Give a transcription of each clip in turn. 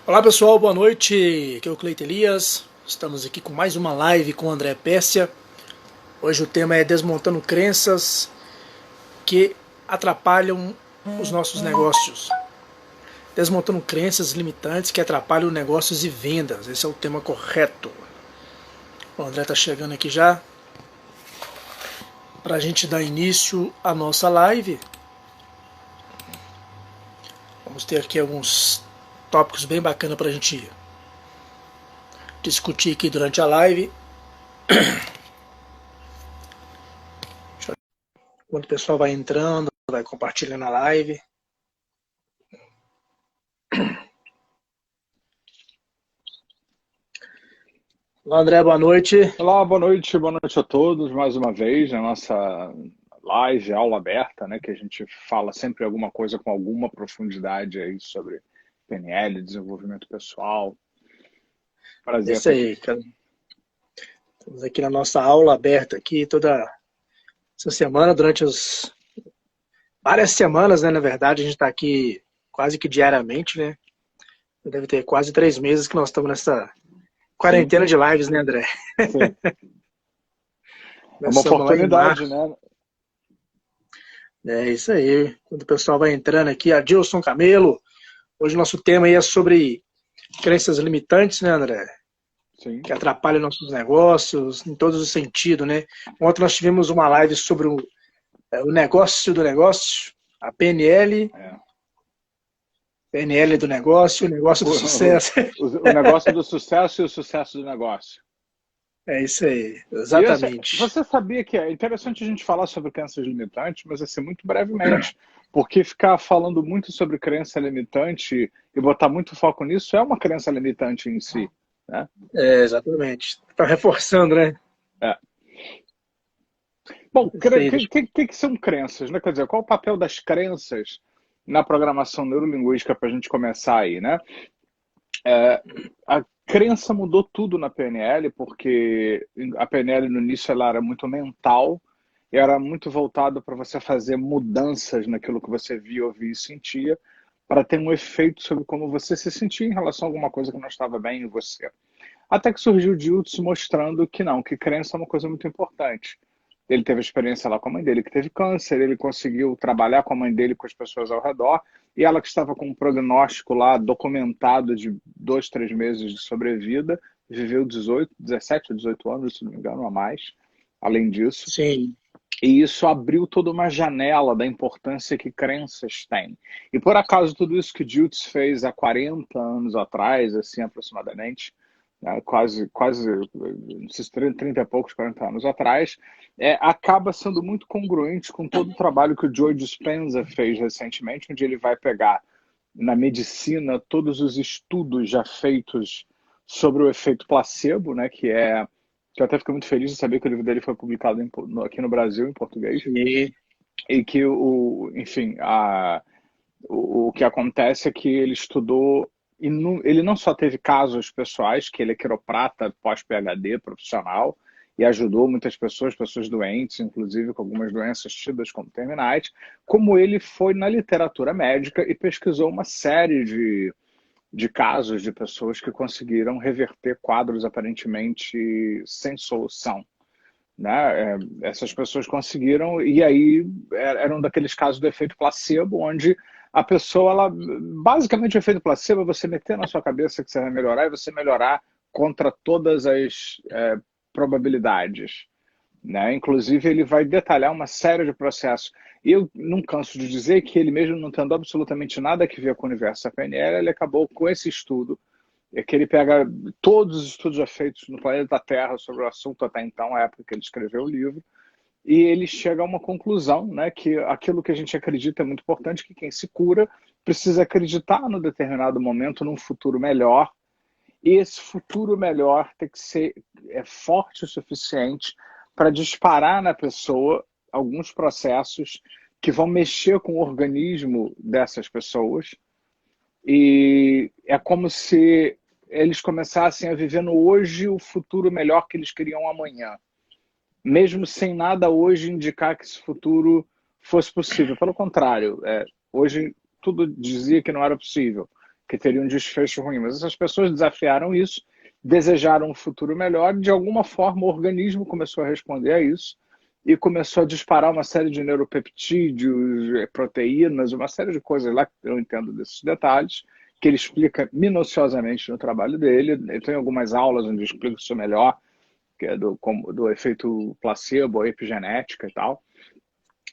Olá pessoal, boa noite, aqui é o Cleiton Elias, estamos aqui com mais uma live com o André Pescia. Hoje o tema é desmontando crenças que atrapalham os nossos negócios. Desmontando crenças limitantes que atrapalham negócios e vendas, esse é o tema correto. O André está chegando aqui já, para a gente dar início à nossa live. Vamos ter aqui alguns tópicos bem bacanas para a gente discutir aqui durante a live. Enquanto o pessoal vai entrando, vai compartilhando a live. Olá, André, boa noite. Olá, boa noite a todos, mais uma vez, na nossa live, aula aberta, né, que a gente fala sempre alguma coisa com alguma profundidade aí sobre PNL, desenvolvimento pessoal. Prazer. Isso aí, cara. Estamos aqui na nossa aula aberta aqui toda essa semana, durante várias semanas, né, na verdade, a gente está aqui quase que diariamente, né? Deve ter quase 3 meses que nós estamos nessa quarentena de lives, né, André? Sim. É uma oportunidade, né? É isso aí. Quando o pessoal vai entrando aqui, Adilson Camelo. Hoje o nosso tema aí é sobre crenças limitantes, né, André? Sim. Que atrapalham nossos negócios, em todos os sentidos, né? Ontem nós tivemos uma live sobre o negócio do negócio, a PNL. PNL do negócio, o negócio do sucesso. O negócio do sucesso e o sucesso do negócio. É isso aí, exatamente. Você sabia que é interessante a gente falar sobre crenças limitantes, mas assim, muito brevemente, porque ficar falando muito sobre crença limitante e botar muito foco nisso é uma crença limitante em si, né? É, exatamente. Está reforçando, né? É. Bom, o que são crenças, né? Quer dizer, qual o papel das crenças na programação neurolinguística para a gente começar aí, né? A crença mudou tudo na PNL, porque a PNL no início ela era muito mental e era muito voltado para você fazer mudanças naquilo que você via, ouvia e sentia, para ter um efeito sobre como você se sentia em relação a alguma coisa que não estava bem em você. Até que surgiu o Jutsu mostrando que não, que crença é uma coisa muito importante. Ele teve a experiência lá com a mãe dele que teve câncer, ele conseguiu trabalhar com a mãe dele, com as pessoas ao redor, e ela que estava com um prognóstico lá documentado de 2, 3 meses de sobrevida, viveu 17 ou 18 anos, se não me engano, a mais, além disso. Sim. E isso abriu toda uma janela da importância que crenças têm. E por acaso tudo isso que Jutsu fez há 40 anos atrás, assim aproximadamente, quase, não sei se 30 e poucos, 40 anos atrás, acaba sendo muito congruente com todo o trabalho que o Joe Dispenza fez recentemente, onde ele vai pegar na medicina todos os estudos já feitos sobre o efeito placebo, né, que eu até fiquei muito feliz de saber que o livro dele foi publicado aqui no Brasil, em português, e que, enfim, o que acontece é que ele estudou. Ele não só teve casos pessoais, que ele é quiroprata pós-PhD profissional e ajudou muitas pessoas doentes, inclusive com algumas doenças tidas como terminais, como ele foi na literatura médica e pesquisou uma série de casos de pessoas que conseguiram reverter quadros aparentemente sem solução. Né? Essas pessoas conseguiram, e aí eram daqueles casos do efeito placebo, onde a pessoa, basicamente o efeito placebo é você meter na sua cabeça que você vai melhorar e você melhorar contra todas as probabilidades. Né? Inclusive, ele vai detalhar uma série de processos. E eu não canso de dizer que ele, mesmo não tendo absolutamente nada a ver com o universo da PNL, ele acabou com esse estudo, que ele pega todos os estudos já feitos no planeta Terra sobre o assunto até então, a época que ele escreveu o livro, e ele chega a uma conclusão, né, que aquilo que a gente acredita é muito importante, que quem se cura precisa acreditar no determinado momento, num futuro melhor, e esse futuro melhor tem que ser forte o suficiente para disparar na pessoa alguns processos que vão mexer com o organismo dessas pessoas, e é como se eles começassem a viver no hoje o futuro melhor que eles queriam amanhã, mesmo sem nada hoje indicar que esse futuro fosse possível. Pelo contrário, hoje tudo dizia que não era possível. que teria um desfecho ruim. Mas essas pessoas desafiaram isso, desejaram um futuro melhor, e de alguma forma o organismo começou a responder a isso e começou a disparar uma série de neuropeptídeos, proteínas, uma série de coisas lá que eu não entendo desses detalhes, que ele explica minuciosamente no trabalho dele. Eu tenho algumas aulas onde eu explico isso melhor, que é do efeito placebo, epigenética e tal.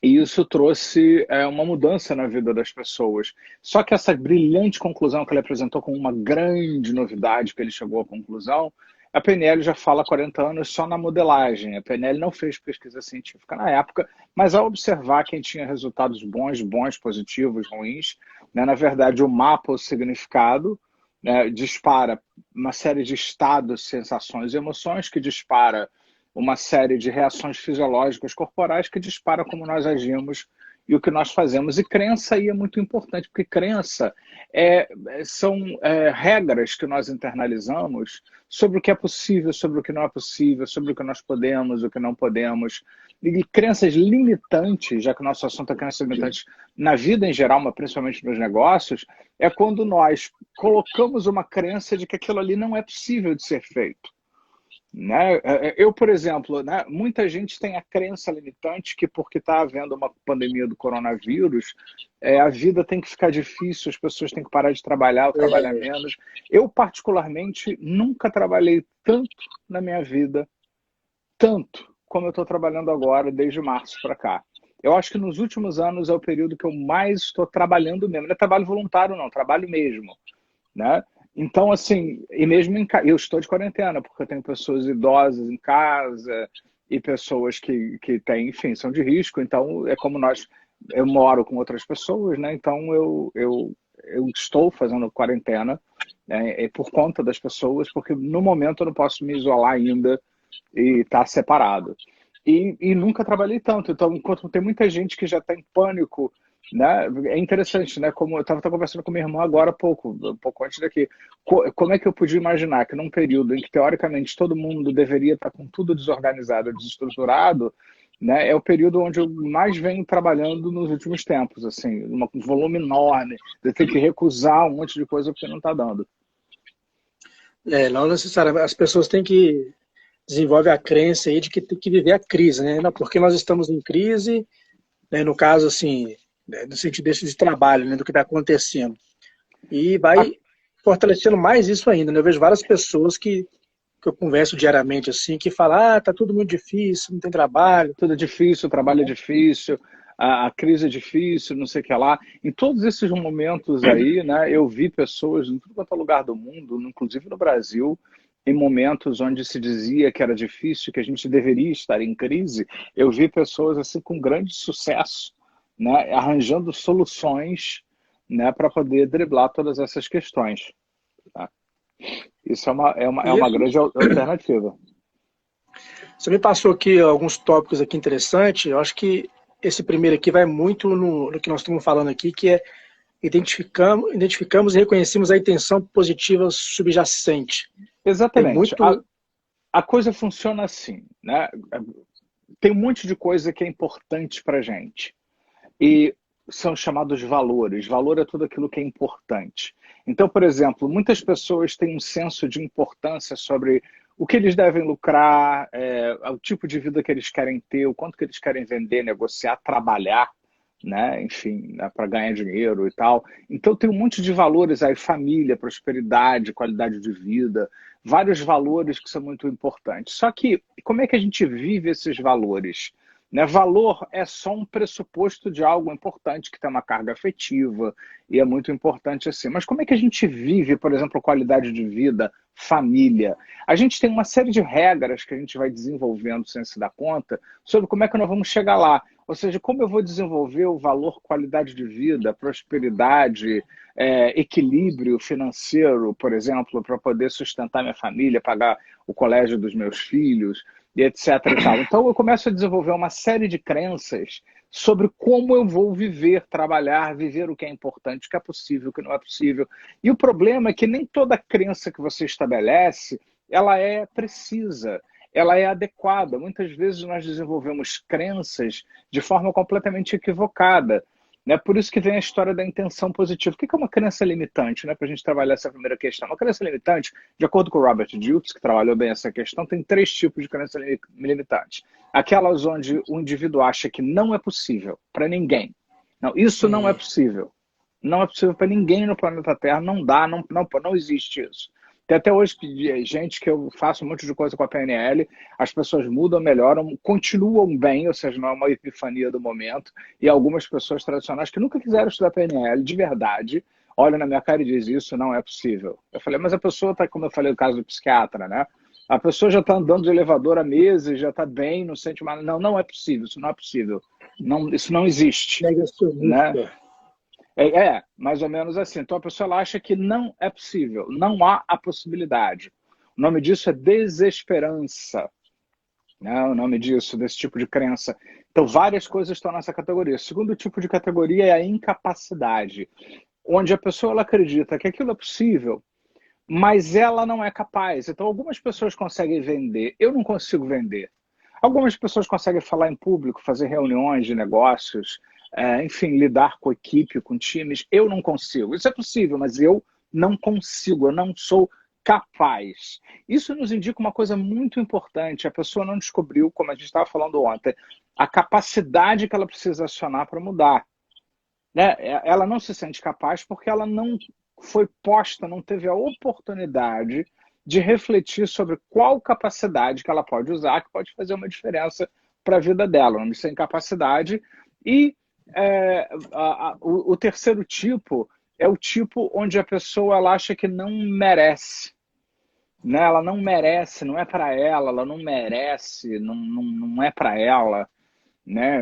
E isso trouxe uma mudança na vida das pessoas. Só que essa brilhante conclusão que ele apresentou como uma grande novidade que ele chegou à conclusão, a PNL já fala há 40 anos só na modelagem. A PNL não fez pesquisa científica na época, mas ao observar quem tinha resultados bons, positivos, ruins, né, na verdade o mapa, o significado, né, dispara uma série de estados, sensações e emoções, que dispara uma série de reações fisiológicas corporais, que dispara como nós agimos e o que nós fazemos. E crença aí é muito importante, porque crença são regras que nós internalizamos sobre o que é possível, sobre o que não é possível, sobre o que nós podemos, o que não podemos. E crenças limitantes, já que o nosso assunto é crenças limitantes na vida em geral, mas principalmente nos negócios, é quando nós colocamos uma crença de que aquilo ali não é possível de ser feito. Né? Eu, por exemplo, né, muita gente tem a crença limitante que porque está havendo uma pandemia do coronavírus, a vida tem que ficar difícil, as pessoas têm que parar de trabalhar ou trabalhar menos. Eu, particularmente, nunca trabalhei tanto na minha vida, tanto como eu estou trabalhando agora, desde março para cá. Eu acho que nos últimos anos é o período que eu mais estou trabalhando mesmo. Não é trabalho voluntário, não, trabalho mesmo. Né? Então, assim, e mesmo eu estou de quarentena, porque eu tenho pessoas idosas em casa e pessoas que têm, enfim, são de risco. Então, é como eu moro com outras pessoas, né? Então, eu estou fazendo quarentena, né, por conta das pessoas, porque no momento eu não posso me isolar ainda e estar separado. E nunca trabalhei tanto. Então, enquanto tem muita gente que já está em pânico, né? É interessante, né? Como eu estava conversando com minha irmã agora há um pouco antes daqui. Como é que eu podia imaginar que num período em que, teoricamente, todo mundo deveria estar com tudo desorganizado, desestruturado, né? É o período onde eu mais venho trabalhando nos últimos tempos, assim, um volume enorme, de ter que recusar um monte de coisa porque não está dando. Não necessariamente. As pessoas têm que desenvolver a crença aí de que tem que viver a crise, né? Não, porque nós estamos em crise, né, no caso, assim, no sentido desse de trabalho, né, do que está acontecendo. E vai fortalecendo mais isso ainda, né? Eu vejo várias pessoas que eu converso diariamente, assim, que falam, tá tudo muito difícil, não tem trabalho. Tudo é difícil, o trabalho é difícil, a crise é difícil, não sei o que lá. Em todos esses momentos aí, né, eu vi pessoas em tudo quanto é lugar do mundo, inclusive no Brasil, em momentos onde se dizia que era difícil, que a gente deveria estar em crise, eu vi pessoas assim com grande sucesso, né, arranjando soluções, né, para poder driblar todas essas questões. Tá? Isso é uma grande alternativa. Você me passou aqui alguns tópicos aqui interessantes. Eu acho que esse primeiro aqui vai muito no que nós estamos falando aqui, que é identificamos e reconhecemos a intenção positiva subjacente. Exatamente. A coisa funciona assim, né? Tem um monte de coisa que é importante para a gente. E são chamados valores. Valor é tudo aquilo que é importante. Então, por exemplo, muitas pessoas têm um senso de importância sobre o que eles devem lucrar, o tipo de vida que eles querem ter, o quanto que eles querem vender, negociar, trabalhar, né? Enfim, né? Para ganhar dinheiro e tal. Então tem um monte de valores aí, família, prosperidade, qualidade de vida, vários valores que são muito importantes. Só que como é que a gente vive esses valores? Né? Valor é só um pressuposto de algo importante que tem uma carga afetiva e é muito importante assim. Mas como é que a gente vive, por exemplo, qualidade de vida, família? A gente tem uma série de regras que a gente vai desenvolvendo sem se dar conta sobre como é que nós vamos chegar lá. Ou seja, como eu vou desenvolver o valor qualidade de vida, prosperidade, equilíbrio financeiro, por exemplo, para poder sustentar minha família, pagar o colégio dos meus filhos, e etc. E tal. Então eu começo a desenvolver uma série de crenças sobre como eu vou viver, trabalhar, viver o que é importante, o que é possível, o que não é possível. E o problema é que nem toda crença que você estabelece, ela é precisa, ela é adequada. Muitas vezes nós desenvolvemos crenças de forma completamente equivocada. Né? Por isso que vem a história da intenção positiva. O que é uma crença limitante? Né? Para a gente trabalhar essa primeira questão. Uma crença limitante, de acordo com o Robert Dilts, que trabalhou bem essa questão, tem 3 tipos de crença limitante. Aquelas onde o indivíduo acha que não é possível para ninguém. Não, isso não é possível. Não é possível para ninguém no planeta Terra. Não dá, não existe isso. Tem até hoje gente que eu faço um monte de coisa com a PNL, as pessoas mudam, melhoram, continuam bem, ou seja, não é uma epifania do momento, e algumas pessoas tradicionais que nunca quiseram estudar PNL, de verdade, olham na minha cara e dizem, isso não é possível. Eu falei, mas a pessoa está, como eu falei no caso do psiquiatra, né? A pessoa já está andando de elevador há meses, já está bem, não sente mais. Não, não é possível, isso não é possível. Não, isso não existe. Né? Negacionista. Mais ou menos assim. Então a pessoa ela acha que não é possível, não há a possibilidade. O nome disso é desesperança. Né? O nome disso, desse tipo de crença. Então várias coisas estão nessa categoria. O segundo tipo de categoria é a incapacidade, onde a pessoa ela acredita que aquilo é possível, mas ela não é capaz. Então algumas pessoas conseguem vender, eu não consigo vender. Algumas pessoas conseguem falar em público, fazer reuniões de negócios, enfim, lidar com equipe, com times. Eu não consigo. Isso é possível, mas eu não consigo, eu não sou capaz. Isso nos indica uma coisa muito importante. A pessoa não descobriu, como a gente estava falando ontem, a capacidade que ela precisa acionar para mudar. Né? Ela não se sente capaz porque ela não foi posta, não teve a oportunidade de refletir sobre qual capacidade que ela pode usar, que pode fazer uma diferença para a vida dela. Não sem capacidade. E o terceiro tipo é o tipo onde a pessoa ela acha que não merece. Né? Ela não merece, não é para ela não merece, não é para ela. Né?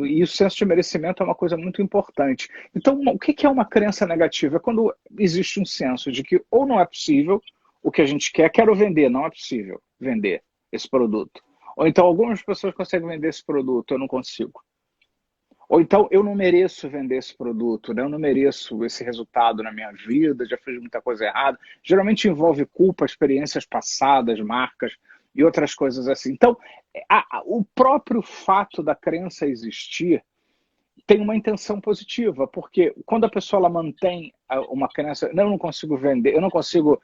E o senso de merecimento é uma coisa muito importante. Então, o que é uma crença negativa? É quando existe um senso de que ou não é possível o que a gente quer, quero vender, não é possível vender esse produto. Ou então algumas pessoas conseguem vender esse produto, eu não consigo. Ou então eu não mereço vender esse produto, né? Eu não mereço esse resultado na minha vida, já fiz muita coisa errada. Geralmente envolve culpa, experiências passadas, marcas e outras coisas assim. Então, o próprio fato da crença existir tem uma intenção positiva, porque quando a pessoa ela mantém uma crença, não, eu não consigo vender, eu não consigo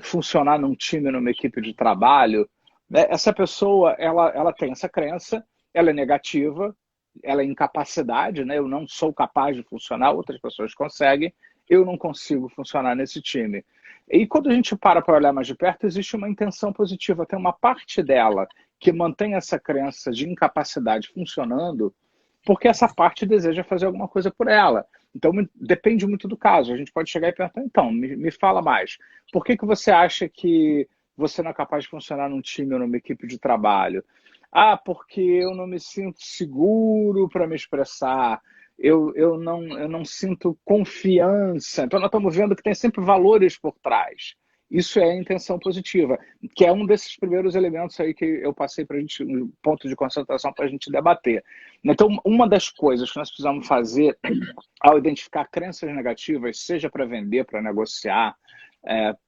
funcionar num time, numa equipe de trabalho, né? Essa pessoa ela tem essa crença, ela é negativa, ela é incapacidade, né? Eu não sou capaz de funcionar, outras pessoas conseguem, eu não consigo funcionar nesse time. E quando a gente para olhar mais de perto, existe uma intenção positiva, tem uma parte dela que mantém essa crença de incapacidade funcionando, porque essa parte deseja fazer alguma coisa por ela. Então depende muito do caso. A gente pode chegar e perguntar, então, me fala mais. Por que você acha que você não é capaz de funcionar num time ou numa equipe de trabalho? Ah, porque eu não me sinto seguro para me expressar, eu não sinto confiança. Então, nós estamos vendo que tem sempre valores por trás. Isso é a intenção positiva, que é um desses primeiros elementos aí que eu passei para a gente, um ponto de concentração para a gente debater. Então, uma das coisas que nós precisamos fazer ao identificar crenças negativas, seja para vender, para negociar,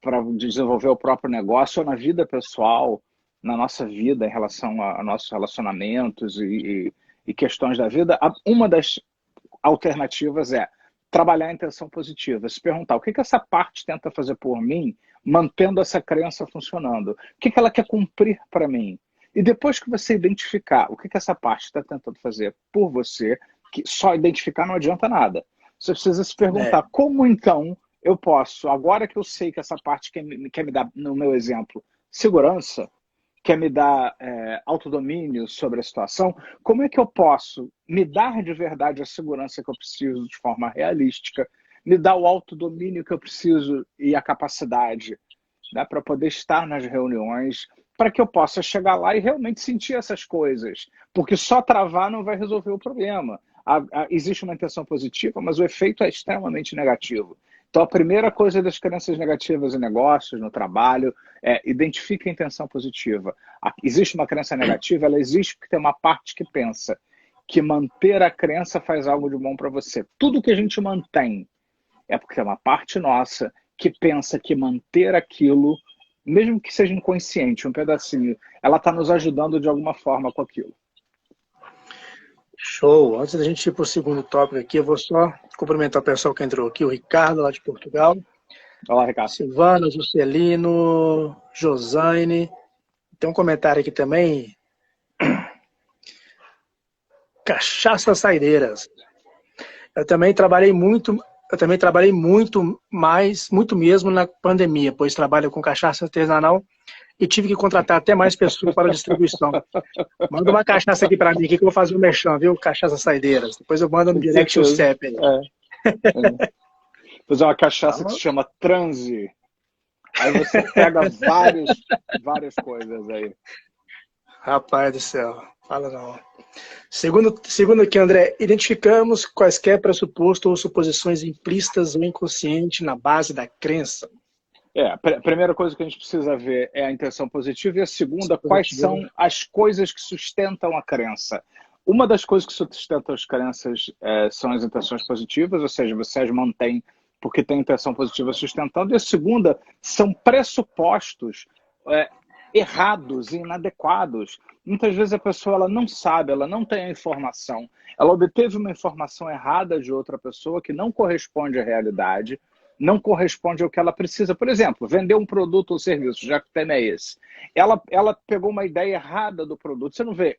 para desenvolver o próprio negócio ou na vida pessoal, na nossa vida em relação a nossos relacionamentos e questões da vida, uma das alternativas é trabalhar a intenção positiva, se perguntar o que essa parte tenta fazer por mim, mantendo essa crença funcionando, o que ela quer cumprir para mim. E depois que você identificar o que essa parte está tentando fazer por você, que só identificar não adianta nada. Você precisa se perguntar como então eu posso, agora que eu sei que essa parte quer me dar, no meu exemplo, segurança, quer me dar autodomínio sobre a situação, como é que eu posso me dar de verdade a segurança que eu preciso de forma realística, me dar o autodomínio que eu preciso e a capacidade, né, para poder estar nas reuniões, para que eu possa chegar lá e realmente sentir essas coisas. Porque só travar não vai resolver o problema. Existe uma intenção positiva, mas o efeito é extremamente negativo. Então, a primeira coisa das crenças negativas em negócios, no trabalho, é identifique a intenção positiva. Existe uma crença negativa, ela existe porque tem uma parte que pensa que manter a crença faz algo de bom para você. Tudo que a gente mantém é porque é uma parte nossa que pensa que manter aquilo, mesmo que seja inconsciente, um pedacinho, ela está nos ajudando de alguma forma com aquilo. Show! Antes da gente ir para o segundo tópico aqui, eu vou só cumprimentar o pessoal que entrou aqui, o Ricardo, lá de Portugal, Olá, Ricardo. Silvana, Juscelino, Josane. Tem um comentário aqui também, Cachaça Saideiras. Eu também trabalhei muito mais, muito mesmo na pandemia, pois trabalho com cachaça artesanal e tive que contratar até mais pessoas para a distribuição. Manda uma cachaça aqui para mim, aqui que eu vou fazer um merchan, viu? Cachaça Saideiras. Depois eu mando no Com direct o certeza. CEP aí. É. Fazer uma cachaça que se chama transe. Aí você pega várias coisas aí. Rapaz do céu, fala não. Segundo aqui, André, identificamos quaisquer pressupostos ou suposições implícitas ou inconscientes na base da crença. A primeira coisa que a gente precisa ver é a intenção positiva e a segunda, quais são as coisas que sustentam a crença. Uma das coisas que sustentam as crenças são as intenções positivas, ou seja, você as mantém porque tem intenção positiva sustentando, e a segunda são pressupostos errados e inadequados. Muitas vezes a pessoa ela não sabe, ela não tem a informação, ela obteve uma informação errada de outra pessoa que não corresponde à realidade, não corresponde ao que ela precisa. Por exemplo, vender um produto ou serviço, já que o tema é esse. Ela pegou uma ideia errada do produto. Você não vê,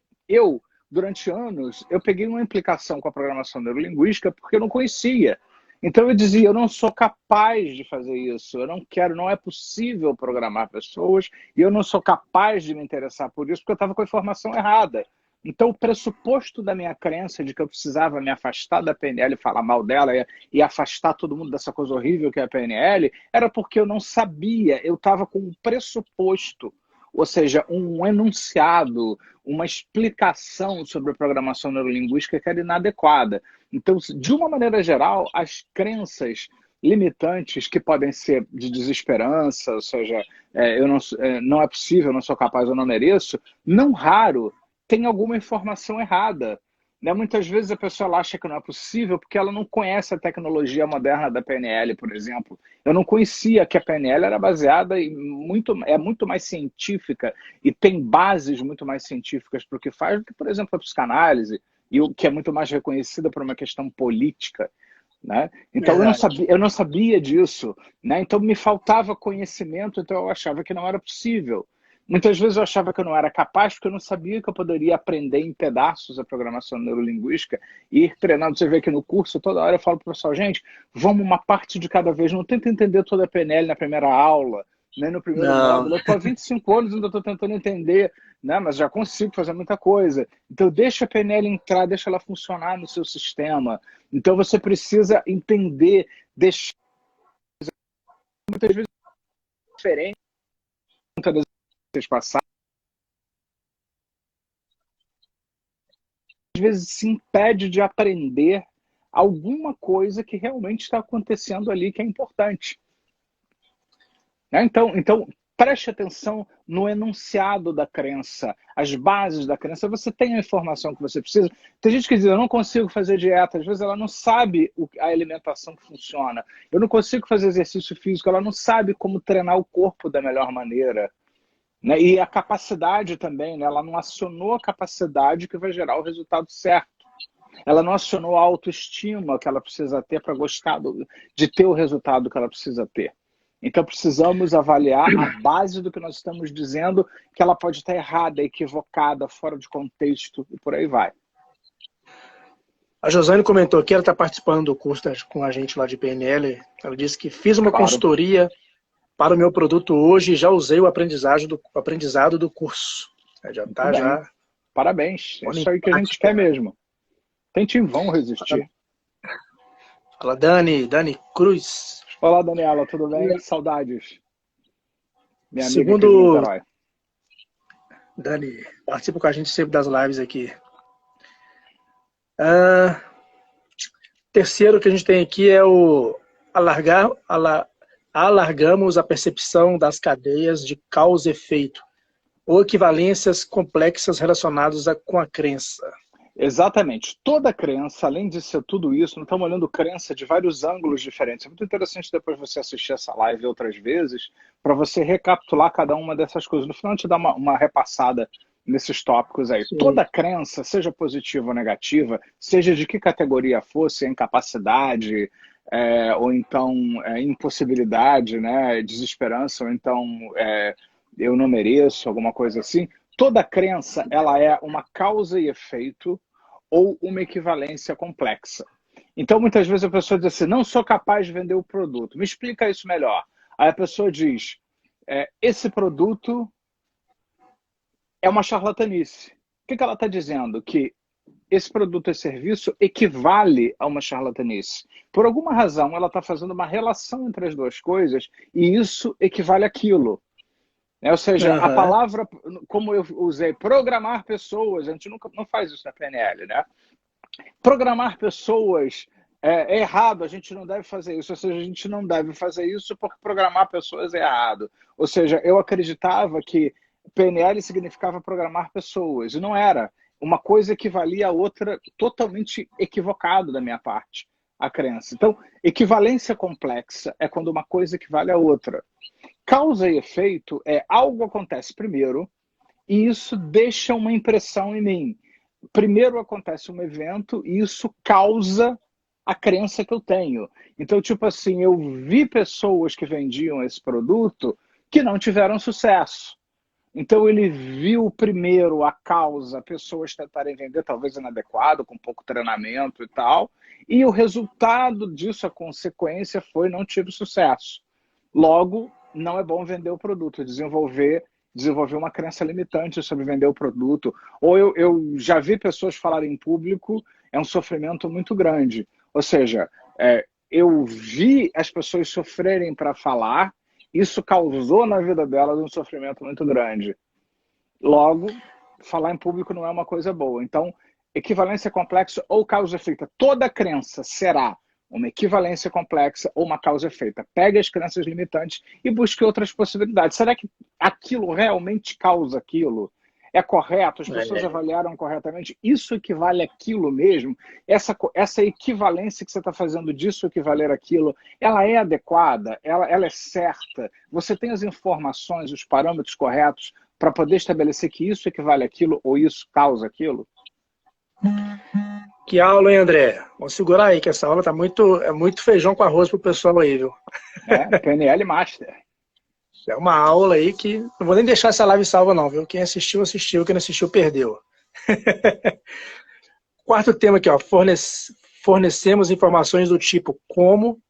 durante anos, eu peguei uma implicação com a programação neurolinguística porque eu não conhecia. Então eu dizia, eu não sou capaz de fazer isso, eu não quero, não é possível programar pessoas e eu não sou capaz de me interessar por isso porque eu estava com a informação errada. Então o pressuposto da minha crença de que eu precisava me afastar da PNL, falar mal dela e afastar todo mundo dessa coisa horrível que é a PNL, era porque eu não sabia, eu estava com um pressuposto, ou seja, um enunciado, uma explicação sobre a programação neurolinguística que era inadequada. Então, de uma maneira geral, as crenças limitantes que podem ser de desesperança, ou seja, não é possível, eu não sou capaz, eu não mereço, não raro tem alguma informação errada. Né? Muitas vezes a pessoa acha que não é possível porque ela não conhece a tecnologia moderna da PNL, por exemplo. Eu não conhecia que a PNL era baseada em muito mais científica e tem bases muito mais científicas para o que faz do que, por exemplo, a psicanálise, e o que é muito mais reconhecida por uma questão política. Né? Então eu não sabia disso. Né? Então me faltava conhecimento, então eu achava que não era possível. Muitas vezes eu achava que eu não era capaz porque eu não sabia que eu poderia aprender em pedaços a programação neurolinguística e ir treinando. Você vê que no curso, toda hora eu falo para o pessoal, gente, vamos uma parte de cada vez, não tenta entender toda a PNL na primeira aula, nem no primeiro módulo. Eu estou há 25 anos e ainda estou tentando entender, né? Mas já consigo fazer muita coisa. Então deixa a PNL entrar, deixa ela funcionar no seu sistema. Então você precisa entender, deixar muitas vezes diferente passar, às vezes se impede de aprender alguma coisa que realmente está acontecendo ali que é importante. Né? Então, preste atenção no enunciado da crença, as bases da crença. Você tem a informação que você precisa. Tem gente que diz, eu não consigo fazer dieta. Às vezes ela não sabe a alimentação que funciona. Eu não consigo fazer exercício físico. Ela não sabe como treinar o corpo da melhor maneira. Né? E a capacidade também, né? Ela não acionou a capacidade que vai gerar o resultado certo. Ela não acionou a autoestima que ela precisa ter para gostar de ter o resultado que ela precisa ter. Então precisamos avaliar a base do que nós estamos dizendo, que ela pode estar errada, equivocada, fora de contexto e por aí vai. A Josane comentou que ela está participando do curso com a gente lá de PNL. Ela disse que fiz uma consultoria para o meu produto hoje e já usei o aprendizado do curso. Já está, já. Parabéns. É isso aí que a gente quer mesmo. Tente em vão resistir. Fala, Dani Cruz. Olá, Daniela, tudo bem? Saudades. Minha amiga aqui de Niterói. Dani, participa com a gente sempre das lives aqui. Terceiro que a gente tem aqui é o alargamos a percepção das cadeias de causa e efeito, ou equivalências complexas relacionadas com a crença. Exatamente. Toda crença, além de ser tudo isso, nós estamos olhando crença de vários ângulos diferentes. É muito interessante depois você assistir essa live outras vezes, para você recapitular cada uma dessas coisas. No final, a gente dá uma repassada nesses tópicos aí. Sim. Toda crença, seja positiva ou negativa, seja de que categoria fosse, incapacidade, ou então impossibilidade, né, desesperança, ou então eu não mereço, alguma coisa assim, toda crença ela é uma causa e efeito ou uma equivalência complexa. Então, muitas vezes a pessoa diz assim, não sou capaz de vender o produto. Me explica isso melhor. Aí a pessoa diz, esse produto é uma charlatanice. O que ela está dizendo? Que esse produto e serviço equivale a uma charlatanice. Por alguma razão, ela está fazendo uma relação entre as duas coisas e isso equivale àquilo. Ou seja, a Aham. palavra, como eu usei, programar pessoas, a gente nunca não faz isso na PNL, né? Programar pessoas é errado, a gente não deve fazer isso, ou seja, a gente não deve fazer isso porque programar pessoas é errado. Ou seja, eu acreditava que PNL significava programar pessoas, e não era. Uma coisa equivalia a outra totalmente equivocado da minha parte, a crença. Então, equivalência complexa é quando uma coisa equivale a outra. Causa e efeito é algo acontece primeiro e isso deixa uma impressão em mim. Primeiro acontece um evento e isso causa a crença que eu tenho. Então, tipo assim, eu vi pessoas que vendiam esse produto que não tiveram sucesso. Então ele viu primeiro a causa, pessoas tentarem vender, talvez inadequado, com pouco treinamento e tal, e o resultado disso, a consequência foi não tive sucesso. Logo, não é bom vender o produto, desenvolver uma crença limitante sobre vender o produto. Ou eu já vi pessoas falarem em público, é um sofrimento muito grande. Ou seja, eu vi as pessoas sofrerem para falar, isso causou na vida delas um sofrimento muito grande. Logo, falar em público não é uma coisa boa. Então, equivalência complexa ou causa efeito. Toda crença será uma equivalência complexa ou uma causa efeita. Pegue as crenças limitantes e busque outras possibilidades. Será que aquilo realmente causa aquilo? É correto? As pessoas É, avaliaram corretamente? Isso equivale àquilo mesmo? Essa equivalência que você está fazendo disso equivaler àquilo, ela é adequada? Ela é certa? Você tem as informações, os parâmetros corretos para poder estabelecer que isso equivale àquilo ou isso causa aquilo? que aula, hein, André? Vamos segurar aí, que essa aula tá muito feijão com arroz pro pessoal aí, viu? PNL Master. É uma aula aí que não vou nem deixar essa live salva, não, viu? Quem assistiu, assistiu. Quem não assistiu, perdeu. Quarto tema aqui, ó. Fornecemos informações do tipo como,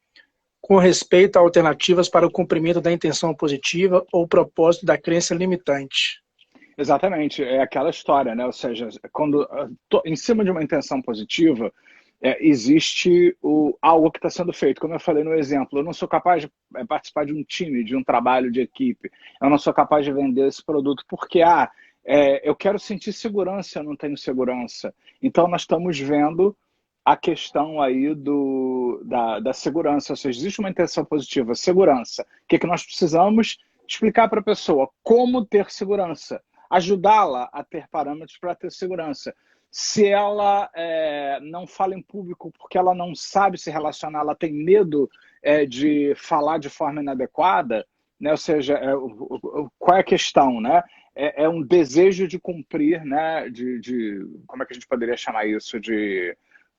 com respeito a alternativas para o cumprimento da intenção positiva ou propósito da crença limitante. Exatamente, é aquela história, né? Ou seja, quando em cima de uma intenção positiva, existe algo que está sendo feito. Como eu falei no exemplo, eu não sou capaz de participar de um time, de um trabalho de equipe. Eu não sou capaz de vender esse produto porque eu quero sentir segurança, eu não tenho segurança. Então nós estamos vendo a questão aí da segurança, ou seja, existe uma intenção positiva, segurança. O que nós precisamos explicar para a pessoa? Como ter segurança, ajudá-la a ter parâmetros para ter segurança. Se ela não fala em público porque ela não sabe se relacionar, ela tem medo de falar de forma inadequada, né? Ou seja, qual é a questão, né? É um desejo de cumprir, né? Como é que a gente poderia chamar isso? De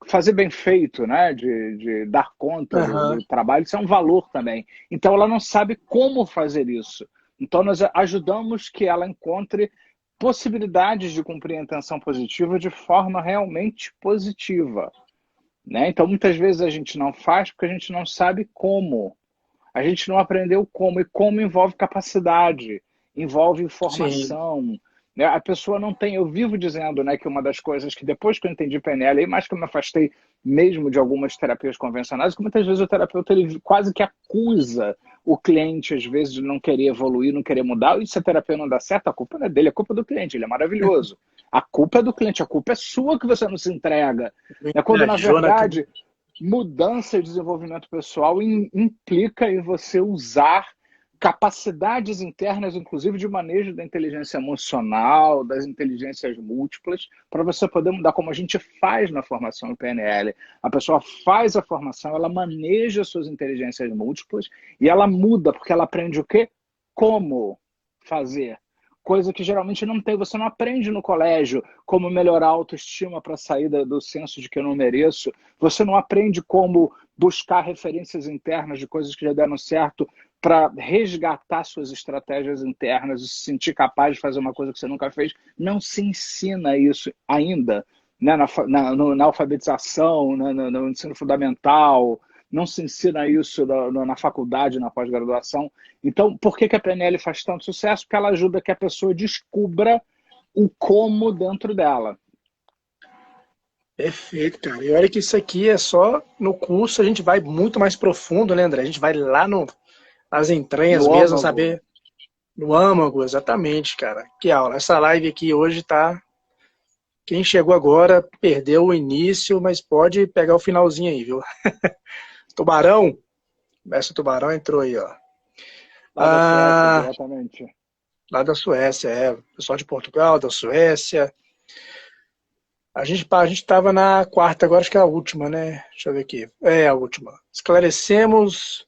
fazer bem feito, né? De dar conta Aham. do trabalho, isso é um valor também. Então ela não sabe como fazer isso. Então nós ajudamos que ela encontre possibilidades de cumprir a intenção positiva de forma realmente positiva, né? Então muitas vezes a gente não faz porque a gente não sabe como. A gente não aprendeu como, e como envolve capacidade, envolve Sim. informação, né? A pessoa não tem, eu vivo dizendo, né, que uma das coisas que depois que eu entendi PNL, aí mais que eu me afastei mesmo de algumas terapias convencionais, que muitas vezes o terapeuta ele quase que acusa o cliente, às vezes, de não querer evoluir, não querer mudar, e se a terapia não dá certo, a culpa não é dele, a culpa é do cliente, ele é maravilhoso. A culpa é do cliente, a culpa é sua que você não se entrega. É quando, na Viajou naquele. verdade, mudança e desenvolvimento pessoal implica em você usar capacidades internas, inclusive de manejo da inteligência emocional, das inteligências múltiplas, para você poder mudar, como a gente faz na formação em PNL. A pessoa faz a formação, ela maneja suas inteligências múltiplas e ela muda, porque ela aprende o quê? Como fazer. coisa que geralmente não tem. Você não aprende no colégio como melhorar a autoestima para sair do senso de que eu não mereço. Você não aprende como buscar referências internas de coisas que já deram certo para resgatar suas estratégias internas e se sentir capaz de fazer uma coisa que você nunca fez. Não se ensina isso ainda, né? Na alfabetização, no ensino fundamental, não se ensina isso na faculdade, na pós-graduação. Então, por que a PNL faz tanto sucesso? Porque ela ajuda que a pessoa descubra o como dentro dela. Perfeito, cara. E olha que isso aqui é só no curso, a gente vai muito mais profundo, né, André? A gente vai lá nas entranhas No mesmo, âmago. saber no âmago, exatamente, cara. Que aula. Essa live aqui hoje tá. Quem chegou agora perdeu o início, mas pode pegar o finalzinho aí, viu? Tubarão, Mestre Tubarão entrou aí, ó. Lá da Suécia, Ah, diretamente. lá da Suécia, pessoal de Portugal, da Suécia. A gente estava na quarta, agora acho que é a última, né? Deixa eu ver aqui. É a última. Esclarecemos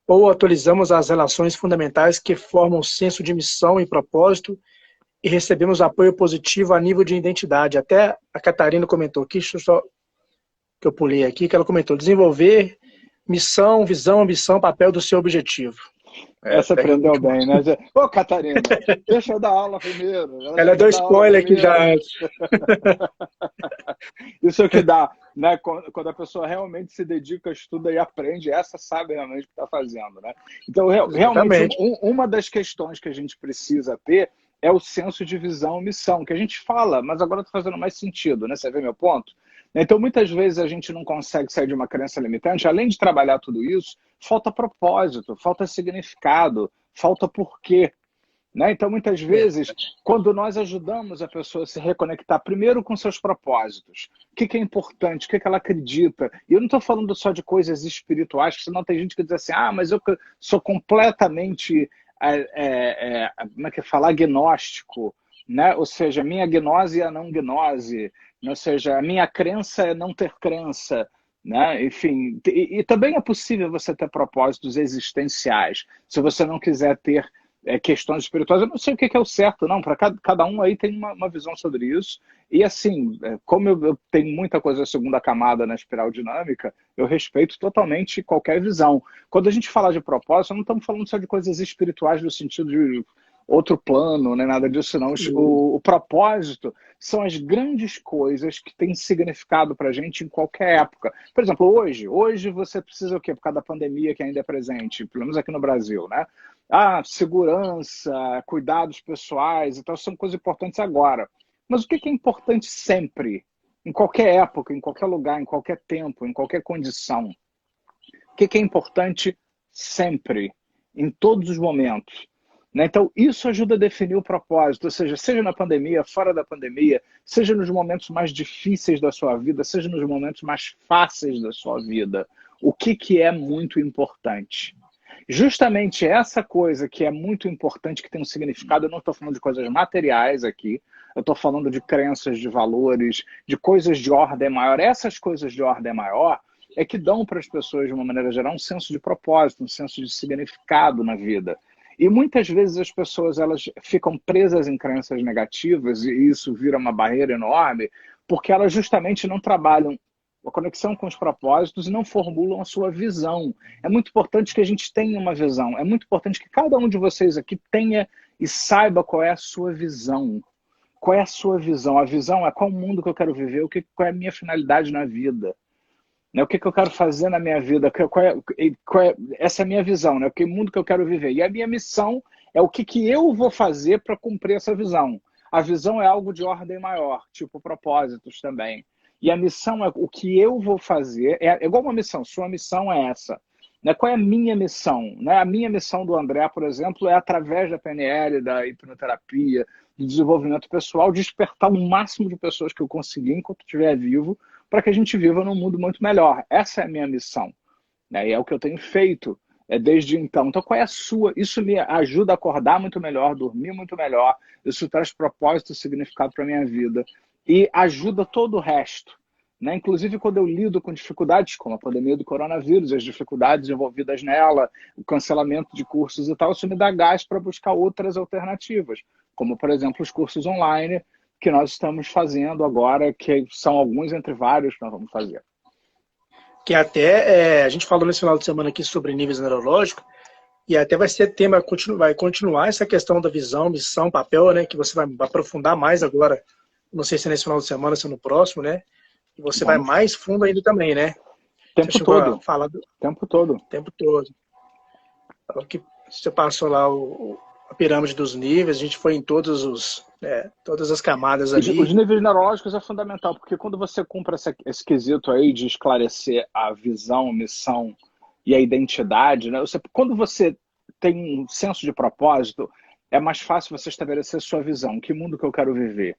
ou atualizamos as relações fundamentais que formam o senso de missão e propósito e recebemos apoio positivo a nível de identidade. Até a Catarina comentou aqui, deixa eu só que eu pulei aqui, que ela comentou: desenvolver missão, visão, ambição, papel do seu objetivo. Essa Pega o aprendeu último. bem, né? Ô, Catarina, deixa eu dar aula primeiro. Ela Ela tinha que deu dar aula spoiler aqui já primeiro. antes. Isso é o que dá, né? Quando a pessoa realmente se dedica, estuda e aprende, essa sabe realmente o que está fazendo, né? Então, realmente, Exatamente. uma das questões que a gente precisa ter é o senso de visão e missão, que a gente fala, mas agora está fazendo mais sentido, né? Você vê meu ponto? Então, muitas vezes a gente não consegue sair de uma crença limitante, além de trabalhar tudo isso, falta propósito, falta significado, falta porquê. Né? Então, muitas vezes, quando nós ajudamos a pessoa a se reconectar primeiro com seus propósitos, o que é importante, o que ela acredita, e eu não estou falando só de coisas espirituais, porque senão tem gente que diz assim, mas eu sou completamente, como é que é falar, agnóstico, né? Ou seja, a minha gnose é a não gnose, ou seja, a minha crença é não ter crença, né? Enfim, e também é possível você ter propósitos existenciais, se você não quiser ter questões espirituais. Eu não sei o que é o certo, não. Para cada um aí tem uma visão sobre isso. E assim, como eu tenho muita coisa da segunda camada na espiral dinâmica, eu respeito totalmente qualquer visão. Quando a gente fala de propósito, não estamos falando só de coisas espirituais no sentido de outro plano, nem nada disso, não. O propósito são as grandes coisas que têm significado para a gente em qualquer época. Por exemplo, hoje você precisa o quê? Por causa da pandemia que ainda é presente, pelo menos aqui no Brasil, né? Segurança, cuidados pessoais e tal, são coisas importantes agora. Mas o que é importante sempre? Em qualquer época, em qualquer lugar, em qualquer tempo, em qualquer condição. O que é importante sempre? Em todos os momentos. Né? Então, isso ajuda a definir o propósito, ou seja na pandemia, fora da pandemia, seja nos momentos mais difíceis da sua vida, seja nos momentos mais fáceis da sua vida. O que é muito importante? Justamente essa coisa que é muito importante, que tem um significado, eu não estou falando de coisas materiais aqui, eu estou falando de crenças, de valores, de coisas de ordem maior. Essas coisas de ordem maior é que dão para as pessoas, de uma maneira geral, um senso de propósito, um senso de significado na vida. E muitas vezes as pessoas elas ficam presas em crenças negativas e isso vira uma barreira enorme, porque elas justamente não trabalham a conexão com os propósitos e não formulam a sua visão. É muito importante que a gente tenha uma visão. É muito importante que cada um de vocês aqui tenha e saiba qual é a sua visão. Qual é a sua visão? A visão é qual mundo que eu quero viver, qual é a minha finalidade na vida. Né? O que eu quero fazer na minha vida? Essa é a minha visão, né? Que mundo que eu quero viver. E a minha missão é o que eu vou fazer para cumprir essa visão. A visão é algo de ordem maior, tipo propósitos também. E a missão é o que eu vou fazer. É igual uma missão. Sua missão é essa. Né? Qual é a minha missão? Né? A minha missão do André, por exemplo, é através da PNL, da hipnoterapia, do desenvolvimento pessoal, despertar o máximo de pessoas que eu conseguir enquanto estiver vivo, para que a gente viva num mundo muito melhor. Essa é a minha missão. Né? E é o que eu tenho feito desde então. Então, qual é a sua? Isso me ajuda a acordar muito melhor, dormir muito melhor. Isso traz propósito e significado para a minha vida. E ajuda todo o resto. Né? Inclusive, quando eu lido com dificuldades, como a pandemia do coronavírus, as dificuldades envolvidas nela, o cancelamento de cursos e tal, isso me dá gás para buscar outras alternativas. como, por exemplo, os cursos online que nós estamos fazendo agora, que são alguns entre vários que nós vamos fazer. Que até a gente falou nesse final de semana aqui sobre níveis neurológicos, e até vai ser tema, vai continuar essa questão da visão, missão, papel, né? Que você vai aprofundar mais agora. Não sei se é nesse final de semana, se é no próximo, né? E você vai mais fundo ainda também, né? Tempo você todo. Falar Tempo todo. Tempo todo. O que você passou lá a pirâmide dos níveis, a gente foi em todas as camadas ali. Os níveis neurológicos é fundamental, porque quando você cumpre esse quesito aí de esclarecer a visão, missão e a identidade, né? Quando você tem um senso de propósito, é mais fácil você estabelecer sua visão. Que mundo que eu quero viver?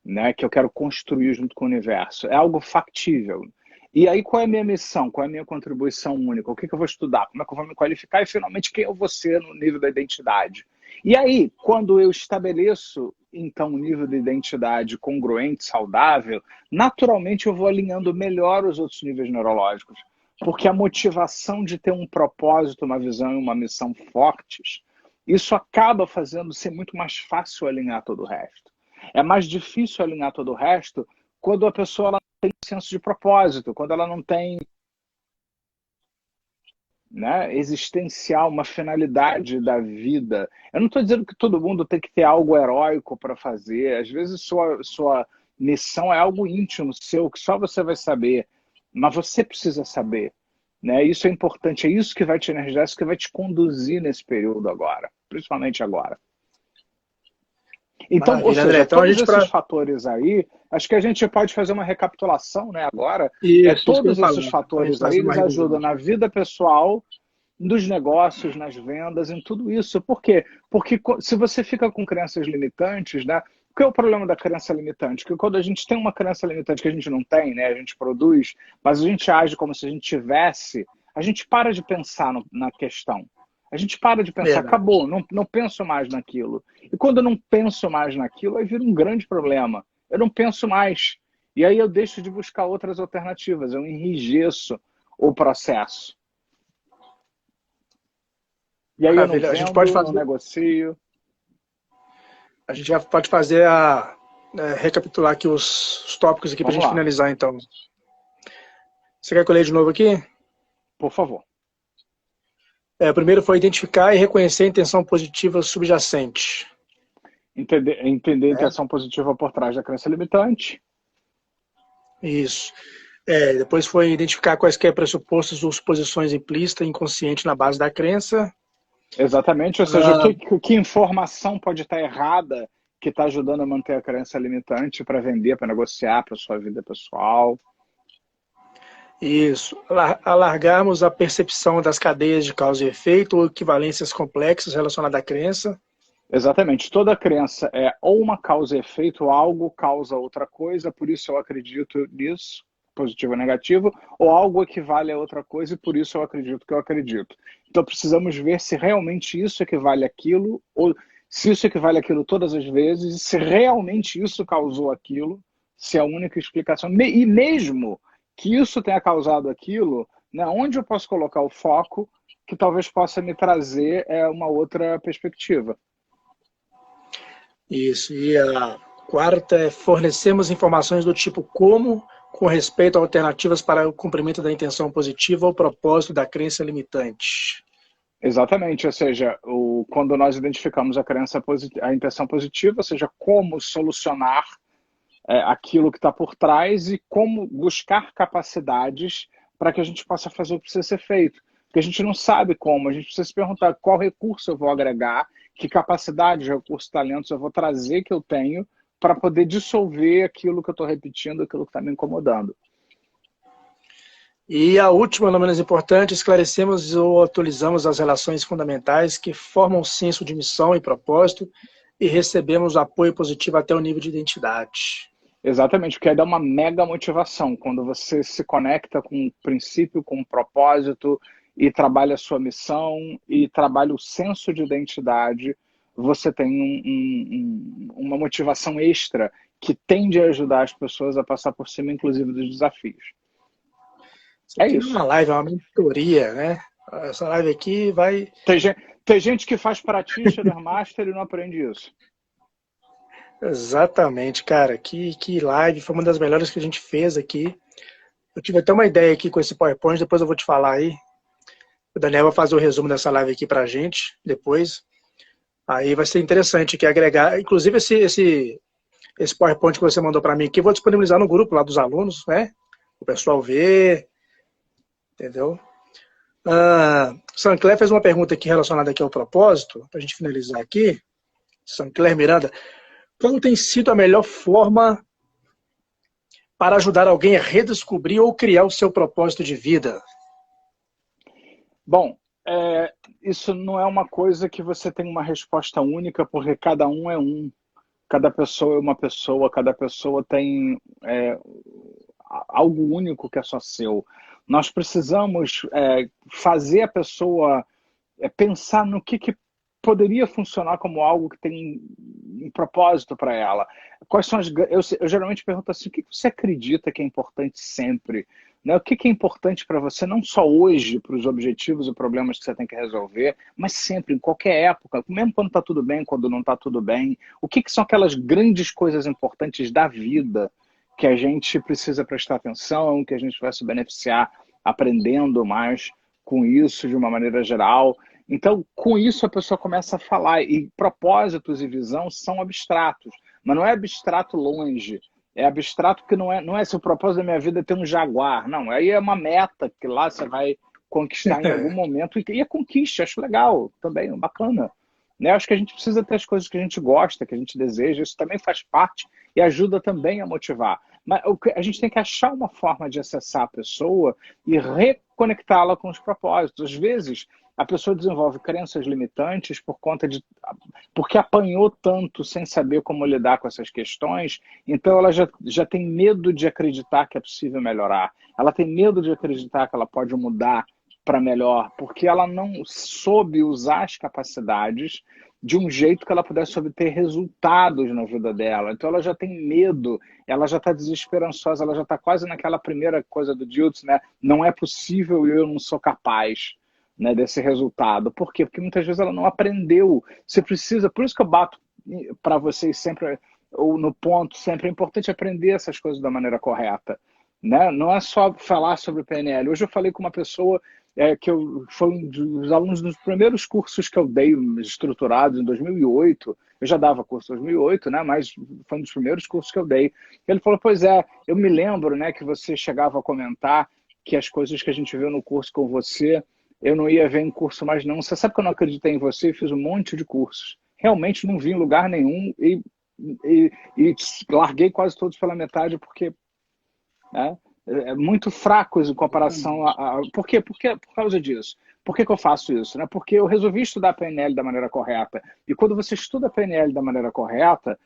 Né? Que eu quero construir junto com o universo. É algo factível. E aí, qual é a minha missão? Qual é a minha contribuição única? O que eu vou estudar? Como é que eu vou me qualificar? E, finalmente, quem eu vou ser no nível da identidade? E aí, quando eu estabeleço, então, um nível de identidade congruente, saudável, naturalmente eu vou alinhando melhor os outros níveis neurológicos. Porque a motivação de ter um propósito, uma visão e uma missão fortes, isso acaba fazendo ser muito mais fácil alinhar todo o resto. É mais difícil alinhar todo o resto quando a pessoa ela tem senso de propósito, quando ela não tem, né, existencial, uma finalidade da vida. Eu não estou dizendo que todo mundo tem que ter algo heróico para fazer. Às vezes sua missão é algo íntimo seu, que só você vai saber, mas você precisa saber. Né? Isso é importante, é isso que vai te energizar, é isso que vai te conduzir nesse período agora, principalmente agora. Então, Maravilha, ou seja, André, então todos esses fatores aí, acho que a gente pode fazer uma recapitulação, né, agora. Todos esses fatores aí, eles ajudam na vida pessoal, nos negócios, nas vendas, em tudo isso. Por quê? Porque se você fica com crenças limitantes, né, qual é o problema da crença limitante? Que quando a gente tem uma crença limitante que a gente não tem, né, a gente produz, mas a gente age como se a gente tivesse, a gente para de pensar na questão. A gente para de pensar, acabou, não penso mais naquilo. E quando eu não penso mais naquilo, aí vira um grande problema. Eu não penso mais. E aí eu deixo de buscar outras alternativas, eu enrijeço o processo. E aí eu não vendo, a gente pode fazer... não negocio. A gente já pode fazer recapitular aqui os tópicos aqui para a gente finalizar, então. Você quer que eu leia de novo aqui? Por favor. O primeiro foi identificar e reconhecer a intenção positiva subjacente. Entender a intenção positiva por trás da crença limitante. Isso. Depois foi identificar quaisquer pressupostos ou suposições implícitas e inconscientes na base da crença. Exatamente, ou seja, que informação pode estar errada que está ajudando a manter a crença limitante para vender, para negociar, para sua vida pessoal. Isso. Alargarmos a percepção das cadeias de causa e efeito ou equivalências complexas relacionadas à crença. Exatamente. Toda crença é ou uma causa e efeito, algo causa outra coisa, por isso eu acredito nisso, positivo ou negativo, ou algo equivale a outra coisa e por isso eu acredito que eu acredito. Então precisamos ver se realmente isso equivale àquilo, ou se isso equivale àquilo todas as vezes, e se realmente isso causou aquilo, se é a única explicação. E mesmo que isso tenha causado aquilo, né, onde eu posso colocar o foco que talvez possa me trazer uma outra perspectiva. Isso. E a quarta é fornecemos informações do tipo como, com respeito a alternativas para o cumprimento da intenção positiva ou propósito da crença limitante. Exatamente, ou seja, quando nós identificamos a intenção positiva, ou seja, como solucionar aquilo que está por trás e como buscar capacidades para que a gente possa fazer o que precisa ser feito. Porque a gente não sabe como, a gente precisa se perguntar qual recurso eu vou agregar, que capacidades, recursos, talentos eu vou trazer que eu tenho para poder dissolver aquilo que eu estou repetindo, aquilo que está me incomodando. E a última, não menos importante, esclarecemos ou atualizamos as relações fundamentais que formam o senso de missão e propósito e recebemos apoio positivo até o nível de identidade. Exatamente, porque aí dá uma mega motivação. Quando você se conecta com o princípio, com o propósito e trabalha a sua missão e trabalha o senso de identidade, você tem uma motivação extra que tende a ajudar as pessoas a passar por cima, inclusive, dos desafios. Isso. Uma live, uma mentoria, né? Essa live aqui vai... Tem gente que faz Practitioner, Master e não aprende isso. Exatamente, cara. Que live, foi uma das melhores que a gente fez aqui. Eu tive até uma ideia aqui com esse PowerPoint, depois eu vou te falar aí. O Daniel vai fazer o resumo dessa live aqui pra gente, depois. Aí vai ser interessante aqui agregar, inclusive esse PowerPoint que você mandou para mim aqui, eu vou disponibilizar no grupo lá dos alunos, né? O pessoal ver, entendeu? Sancler fez uma pergunta aqui relacionada aqui ao propósito, para a gente finalizar aqui. Sancler Miranda, qual tem sido a melhor forma para ajudar alguém a redescobrir ou criar o seu propósito de vida? Bom, isso não é uma coisa que você tem uma resposta única, porque cada um é um. Cada pessoa é uma pessoa, cada pessoa tem algo único que é só seu. Nós precisamos fazer a pessoa pensar no que poderia funcionar como algo que tem um propósito para ela. Quais são eu geralmente pergunto assim, o que você acredita que é importante sempre? Né? O que é importante para você, não só hoje, para os objetivos e problemas que você tem que resolver, mas sempre, em qualquer época, mesmo quando está tudo bem, quando não está tudo bem. O que são aquelas grandes coisas importantes da vida que a gente precisa prestar atenção, que a gente vai se beneficiar aprendendo mais com isso de uma maneira geral. Então, com isso, a pessoa começa a falar. E propósitos e visão são abstratos. Mas não é abstrato longe. É abstrato que não é se o propósito da minha vida é ter um jaguar. Não, aí é uma meta que lá você vai conquistar em algum momento. E a conquista, acho legal também, bacana. Né? Acho que a gente precisa ter as coisas que a gente gosta, que a gente deseja. Isso também faz parte e ajuda também a motivar. Mas a gente tem que achar uma forma de acessar a pessoa e reconectá-la com os propósitos. Às vezes, a pessoa desenvolve crenças limitantes porque apanhou tanto sem saber como lidar com essas questões, então ela já tem medo de acreditar que é possível melhorar. Ela tem medo de acreditar que ela pode mudar para melhor, porque ela não soube usar as capacidades de um jeito que ela pudesse obter resultados na vida dela. Então ela já tem medo, ela já está desesperançosa, ela já está quase naquela primeira coisa do Diltz, né? Não é possível e eu não sou capaz. Né, desse resultado. Por quê? Porque muitas vezes ela não aprendeu. Você precisa, por isso que eu bato para vocês sempre, ou no ponto, sempre é importante aprender essas coisas da maneira correta. Né? Não é só falar sobre o PNL. Hoje eu falei com uma pessoa foi um dos alunos dos primeiros cursos que eu dei, estruturados em 2008. Eu já dava curso em 2008, né? Mas foi um dos primeiros cursos que eu dei. Ele falou, pois é, eu me lembro, né, que você chegava a comentar que as coisas que a gente viu no curso com você eu não ia ver em curso mais não. Você sabe que eu não acreditei em você e fiz um monte de cursos. Realmente não vi em lugar nenhum e larguei quase todos pela metade porque né, é muito fracos em comparação Por quê? Por causa disso. Por que eu faço isso? Né? Porque eu resolvi estudar PNL da maneira correta. E quando você estuda PNL da maneira correta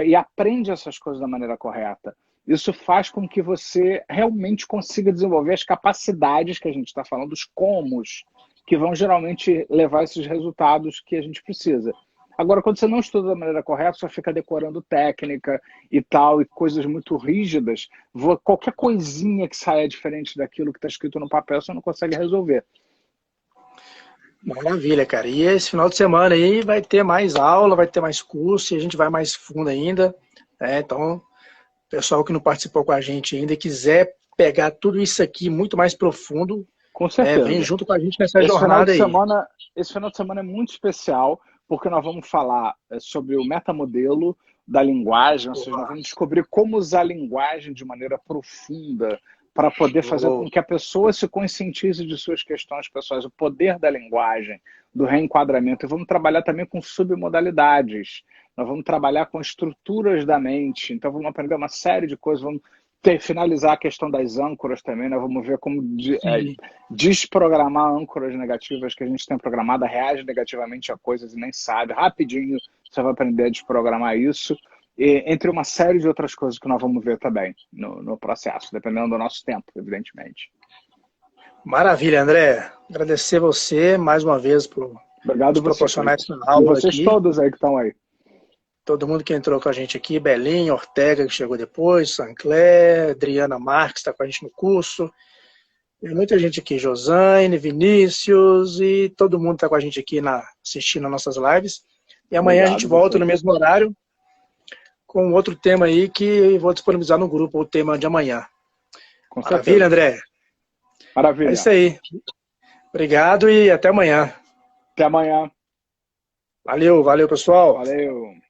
e aprende essas coisas da maneira correta, isso faz com que você realmente consiga desenvolver as capacidades que a gente está falando, os comos, que vão geralmente levar esses resultados que a gente precisa. Agora, quando você não estuda da maneira correta, só fica decorando técnica e tal, e coisas muito rígidas, qualquer coisinha que saia diferente daquilo que está escrito no papel, você não consegue resolver. Maravilha, cara. E esse final de semana aí vai ter mais aula, vai ter mais curso e a gente vai mais fundo ainda. Então, pessoal que não participou com a gente ainda e quiser pegar tudo isso aqui muito mais profundo, com certeza. Vem junto com a gente nessa jornada aí. Esse final de semana é muito especial, porque nós vamos falar sobre o metamodelo da linguagem, ou seja, nós vamos descobrir como usar a linguagem de maneira profunda para poder fazer com que a pessoa se conscientize de suas questões pessoais, o poder da linguagem, do reenquadramento. E vamos trabalhar também com submodalidades. Nós vamos trabalhar com estruturas da mente. Então vamos aprender uma série de coisas, vamos finalizar a questão das âncoras também, né? Vamos ver como desprogramar âncoras negativas que a gente tem programada, reage negativamente a coisas e nem sabe. Rapidinho você vai aprender a desprogramar isso, entre uma série de outras coisas que nós vamos ver também no processo, dependendo do nosso tempo, evidentemente. Maravilha, André. Agradecer você mais uma vez por proporcionar essa aula. E vocês aqui. Todos aí que estão aí. Todo mundo que entrou com a gente aqui, Belinha, Ortega, que chegou depois, Sancler, Adriana Marques está com a gente no curso. Tem muita gente aqui, Josane, Vinícius, e todo mundo está com a gente aqui assistindo as nossas lives. E amanhã a gente volta no mesmo horário, com outro tema aí que vou disponibilizar no grupo, o tema de amanhã. Com Maravilha, certeza. André? Maravilha. É isso aí. Obrigado e até amanhã. Até amanhã. Valeu, valeu, pessoal. Valeu.